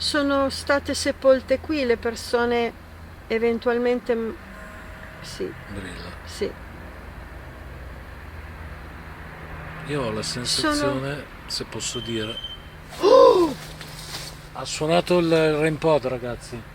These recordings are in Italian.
sono state sepolte qui le persone eventualmente. Sì, Brilla. sì. Io ho la Sono. sensazione, se posso dire... Ha suonato il REM-pod, ragazzi.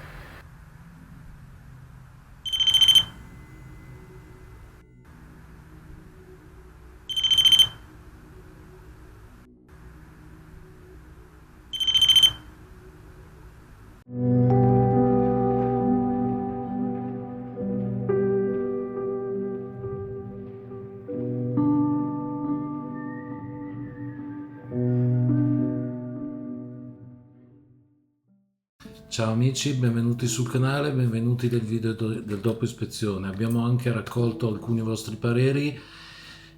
Ciao amici, benvenuti sul canale, benvenuti del video del dopo ispezione. Abbiamo anche raccolto alcuni vostri pareri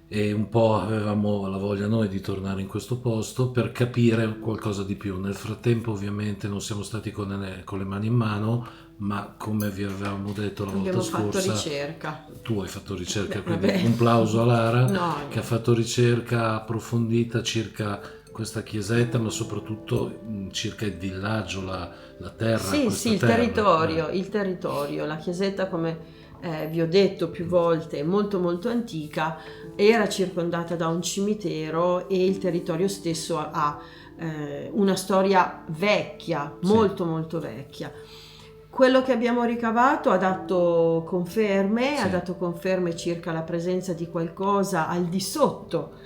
e un po' avevamo la voglia noi di tornare in questo posto per capire qualcosa di più. Nel frattempo ovviamente non siamo stati con le mani in mano, ma come vi avevamo detto la volta Abbiamo fatto scorsa, ricerca. tu hai fatto ricerca, quindi Vabbè. un plauso a Lara No, che ha fatto ricerca approfondita circa questa chiesetta, ma soprattutto circa il villaggio, la terra, sì, questa sì, terra. il territorio, la chiesetta come vi ho detto più volte, è molto molto antica, era circondata da un cimitero e il territorio stesso ha una storia vecchia, Sì, molto molto vecchia. Quello che abbiamo ricavato ha dato conferme, ha sì, dato conferme circa la presenza di qualcosa al di sotto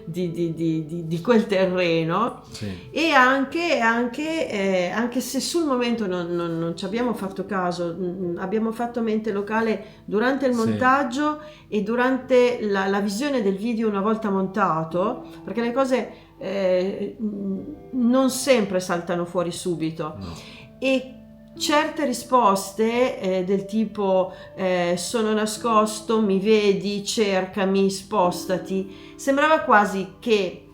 di quel terreno sì, e anche se sul momento non ci abbiamo fatto caso, abbiamo fatto mente locale durante il sì, montaggio e durante la visione del video una volta montato, perché le cose non sempre saltano fuori subito no, e certe risposte del tipo sono nascosto, mi vedi, cercami, spostati, sembrava quasi che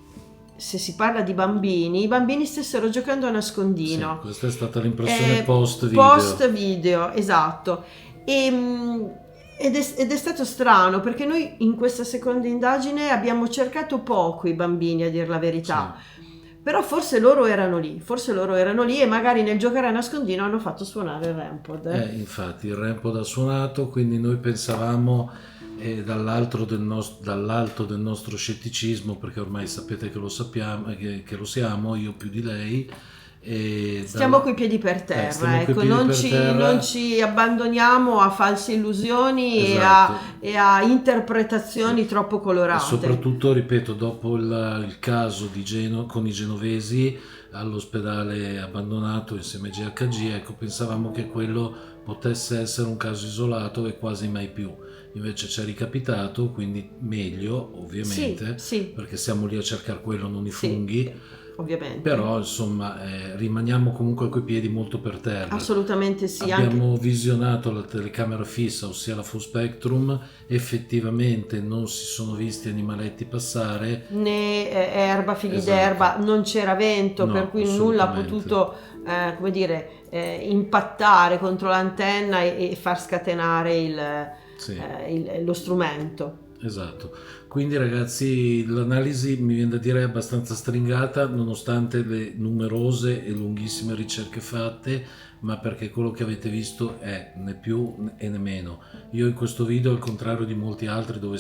se si parla di bambini, i bambini stessero giocando a sì, nascondino. questa è stata l'impressione post Post video. video, esatto. E, ed è stato strano perché noi in questa seconda indagine abbiamo cercato poco i bambini, a dir la Sì. verità. Però forse loro erano lì e magari nel giocare a nascondino hanno fatto suonare il Rampod. Infatti il Rampod ha suonato, quindi noi pensavamo dall'alto del nostro scetticismo, perché ormai sapete che lo sappiamo, che lo siamo, io più di lei, e Stiamo coi piedi per stiamo terra, coi ecco, piedi non per ci, non terra, ci abbandoniamo a false illusioni esatto. e a interpretazioni troppo E colorate. soprattutto, ripeto, dopo il caso di con i genovesi all'ospedale abbandonato insieme a GHG, ecco, pensavamo che quello potesse essere un caso isolato e quasi mai più. Invece ci è ricapitato, quindi meglio, Sì, ovviamente, sì, perché siamo lì a cercare quello, non i sì, funghi, ovviamente. però insomma rimaniamo comunque coi piedi molto per terra. Assolutamente sì, anche Abbiamo visionato la telecamera fissa, ossia la full spectrum, effettivamente non si sono visti animaletti passare. né erba, fili Esatto, d'erba, non c'era vento, per no, cui nulla ha assolutamente. potuto, come dire, impattare contro l'antenna e far scatenare Sì. lo strumento. Esatto, quindi ragazzi l'analisi mi viene da dire è abbastanza stringata nonostante le numerose e lunghissime ricerche fatte, ma perché quello che avete visto è né più e né meno. Io in questo video, al contrario di molti altri dove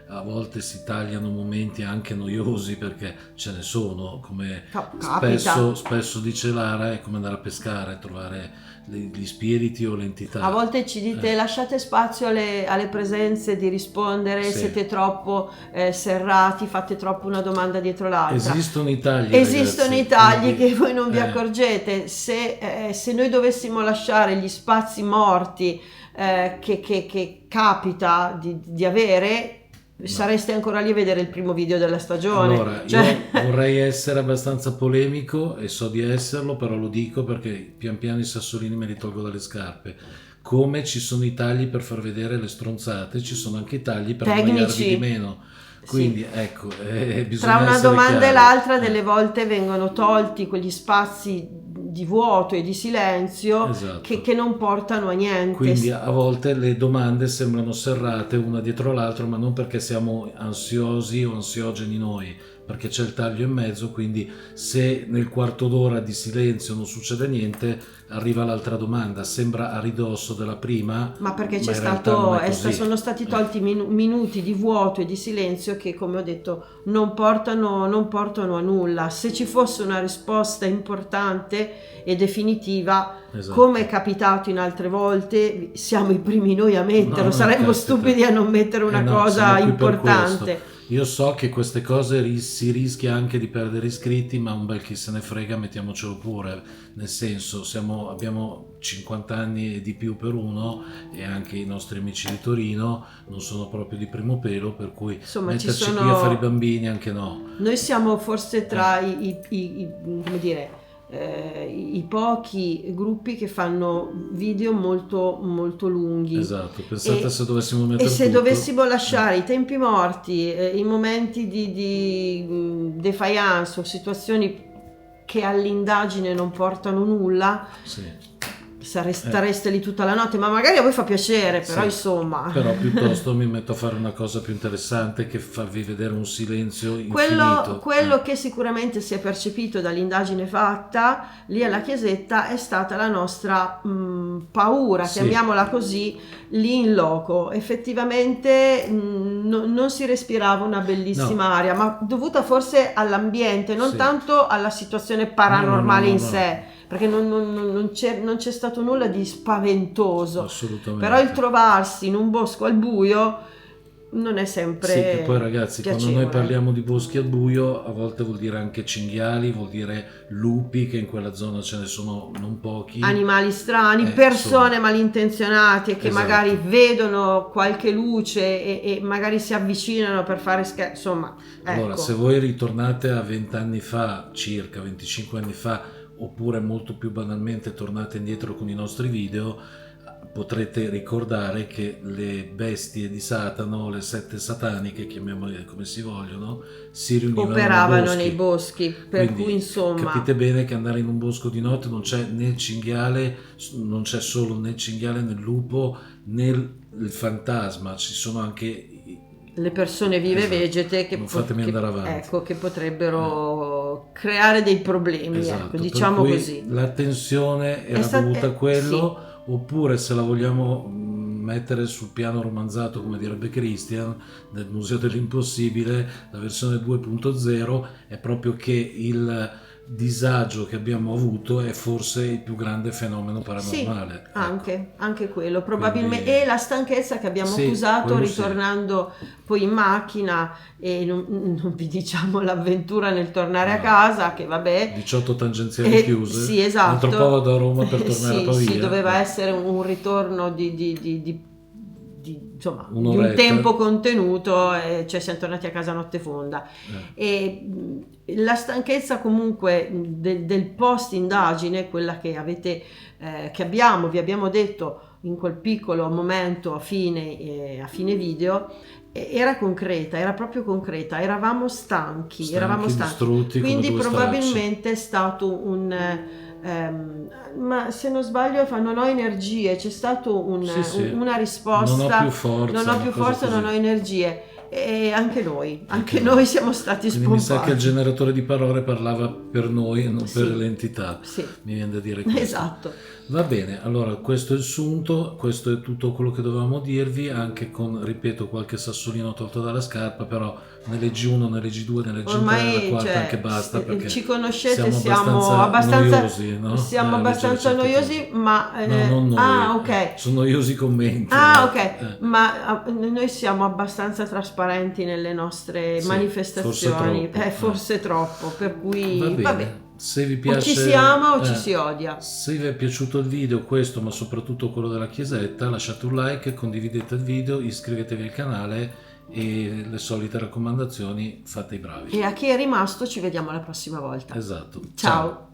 a volte si tagliano momenti anche noiosi, perché ce ne sono, come Capita. spesso dice Lara, è come andare a pescare, trovare gli spiriti o le A entità. volte ci dite lasciate spazio alle presenze di rispondere, Sì. siete troppo serrati, fate troppo una domanda dietro l'altra. Esistono i tagli, Esistono i ragazzi, tagli quindi che voi non vi accorgete. Se noi dovessimo lasciare gli spazi morti che capita di avere, no. sareste ancora lì a vedere il primo video della stagione. Allora, Cioè, io vorrei essere abbastanza polemico e so di esserlo, però lo dico perché pian piano i sassolini me li tolgo dalle scarpe. Come ci sono i tagli per far vedere le stronzate, ci sono anche i tagli per annoiarvi di tecnici. meno. Sì. Quindi ecco, Tra bisogna una essere domanda e chiari. l'altra, delle volte vengono tolti quegli spazi di vuoto e di silenzio che Esatto. non portano a niente. Quindi a volte le domande sembrano serrate una dietro l'altra, ma non perché siamo ansiosi o ansiogeni noi, perché c'è il taglio in mezzo, quindi se nel quarto d'ora di silenzio non succede niente, arriva l'altra domanda, sembra a ridosso della prima, Ma perché in realtà non è così. sono stati tolti minuti di vuoto e di silenzio che, come ho detto, non portano a nulla. Se ci fosse una risposta importante e definitiva, Esatto. come è capitato in altre volte, siamo i primi noi a metterlo, No, saremmo caspita. stupidi a non mettere una No, cosa siamo qui per importante. questo. Io so che queste cose si rischia anche di perdere iscritti, ma un bel chi se ne frega, mettiamocelo pure. Nel senso, abbiamo 50 anni e di più per uno, e anche i nostri amici di Torino non sono proprio di primo pelo, per cui Insomma, metterci qui a fare i bambini anche no. Noi siamo forse tra come dire, i pochi gruppi che fanno video molto molto lunghi. Esatto, pensate se dovessimo mettere e se tutto. dovessimo lasciare i tempi morti, i momenti di defiance o situazioni che all'indagine non portano nulla, Sì. stareste lì tutta la notte, ma magari a voi fa piacere, però Sì. insomma. Però piuttosto mi metto a fare una cosa più interessante, che farvi vedere un silenzio infinito. Quello che sicuramente si è percepito dall'indagine fatta lì alla chiesetta è stata la nostra paura, Sì. chiamiamola così, lì in loco. Effettivamente non si respirava una bellissima aria, ma dovuta forse all'ambiente, non Sì. tanto alla situazione paranormale No. in sé, perché non c'è stato nulla di spaventoso. Assolutamente. Però il trovarsi in un bosco al buio non è sempre Sì, che poi ragazzi, piacevole. quando noi parliamo di boschi al buio, a volte vuol dire anche cinghiali, vuol dire lupi, che in quella zona ce ne sono non pochi. Animali strani, persone malintenzionate che Esatto. magari vedono qualche luce e magari si avvicinano per fare scherzi, insomma, Allora, ecco. se voi ritornate a 20 anni fa, circa 25 anni fa, oppure molto più banalmente tornate indietro con i nostri video, potrete ricordare che le bestie di Satana, le sette sataniche, chiamiamole come si vogliono, si riunivano Operavano nei boschi, per Quindi cui insomma capite bene che andare in un bosco di notte non c'è né il cinghiale, non c'è solo né il cinghiale né il lupo né il fantasma, ci sono anche le persone vive Esatto. vegete Non fatemi andare avanti. Ecco, che potrebbero creare dei problemi, Esatto, ecco, per diciamo cui così. la tensione era dovuta a quello, oppure se la vogliamo mettere sul piano romanzato, come direbbe Christian, del Museo dell'Impossibile, la versione 2.0 è proprio che il disagio che abbiamo avuto è forse il più grande fenomeno paranormale. Sì, anche quello probabilmente. Quindi, e la stanchezza che abbiamo sì, accusato quello ritornando poi in macchina, e non vi diciamo l'avventura nel tornare a No. casa, che vabbè, 18 tangenziali chiuse, sì, esatto. un altro po' vado a Roma per tornare a Pavia. Sì, doveva essere un ritorno insomma, di un Un'oretta. tempo contenuto, cioè siamo tornati a casa a notte fonda. E la stanchezza comunque del post indagine, quella che vi abbiamo detto in quel piccolo momento a fine video, era concreta, era proprio concreta, eravamo stanchi, distrutti, quindi come due probabilmente è stato ma se non sbaglio non ho energie, c'è stato una risposta, non ho più forza, non ho energie, e anche noi Anche noi siamo stati quindi mi spompati. sa che il generatore di parole parlava per noi e non per l'entità, mi viene da dire questo. Esatto. Va bene, allora questo è il sunto, questo è tutto quello che dovevamo dirvi, anche con, ripeto, qualche sassolino tolto dalla scarpa, però ne leggi uno, ne leggi due, ne leggi ormai, tre, la quarta anche basta, perché ci conoscete, siamo abbastanza noiosi, no? Siamo abbastanza noiosi, ma non noi, ok, sono noiosi i commenti. ok, ma noi siamo abbastanza trasparenti nelle nostre manifestazioni, forse troppo, per cui vabbè. Se vi piace, o ci si ama o ci si odia. Se vi è piaciuto il video, questo ma soprattutto quello della chiesetta, lasciate un like, condividete il video, iscrivetevi al canale e le solite raccomandazioni, fate i bravi. E a chi è rimasto ci vediamo la prossima volta. Esatto. Ciao.